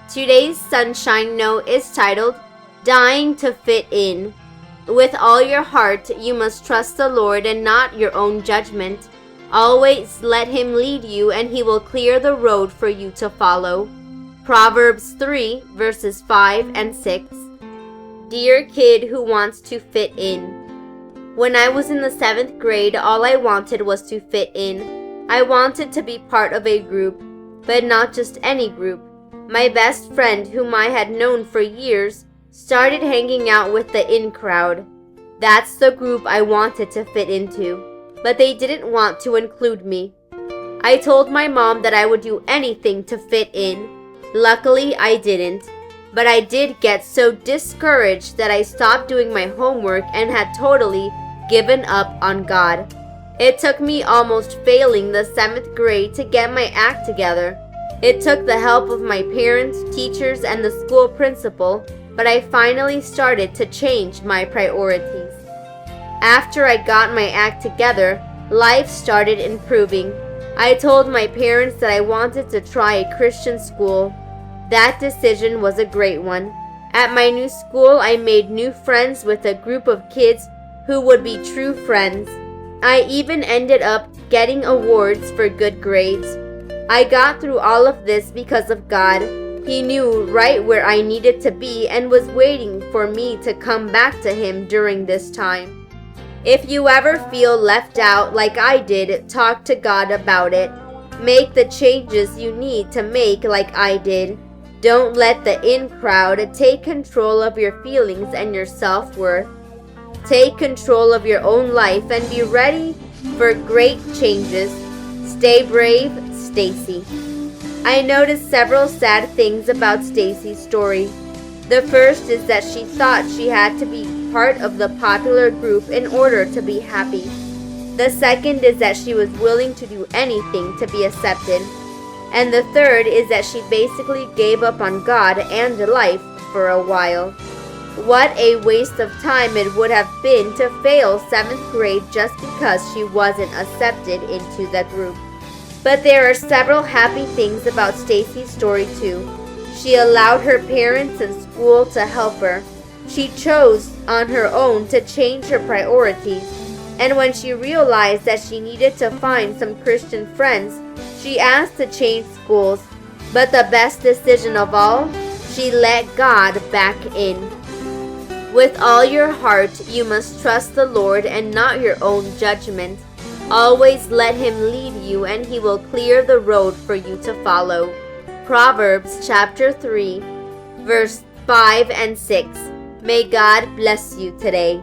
Today's Sunshine Note is titled, Dying to Fit In. With all your heart, you must trust the Lord and not your own judgment. Always let Him lead you, and He will clear the road for you to follow. Proverbs 3, verses 5 and 6. Dear kid who wants to fit in. When I was in the 7th grade, all I wanted was to fit in. I wanted to be part of a group, but not just any group. My best friend, whom I had known for years, started hanging out with the in crowd. That's the group I wanted to fit into, but they didn't want to include me. I told my mom that I would do anything to fit in. Luckily, I didn't, but I did get so discouraged that I stopped doing my homework and had totally given up on God. It took me almost failing the 7th grade to get my act together. It took the help of my parents, teachers, and the school principal, but I finally started to change my priorities. After I got my act together, life started improving. I told my parents that I wanted to try a Christian school. That decision was a great one. At my new school, I made new friends with a group of kids who would be true friends. I even ended up getting awards for good grades. I got through all of this because of God. He knew right where I needed to be and was waiting for me to come back to Him during this time. If you ever feel left out like I did, talk to God about it. Make the changes you need to make like I did. Don't let the in crowd take control of your feelings and your self-worth. Take control of your own life and be ready for great changes. Stay brave, Stacy. I noticed several sad things about Stacy's story. The first is that she thought she had to be part of the popular group in order to be happy. The second is that she was willing to do anything to be accepted. And the third is that she basically gave up on God and life for a while. What a waste of time it would have been to fail 7th grade just because she wasn't accepted into the group. But there are several happy things about Stacy's story too. She allowed her parents and school to help her. She chose on her own to change her priorities. And when she realized that she needed to find some Christian friends, she asked to change schools. But the best decision of all, she let God back in. With all your heart, you must trust the Lord and not your own judgment. Always let Him lead you, and He will clear the road for you to follow. Proverbs chapter 3, verse 5 and 6. May God bless you today.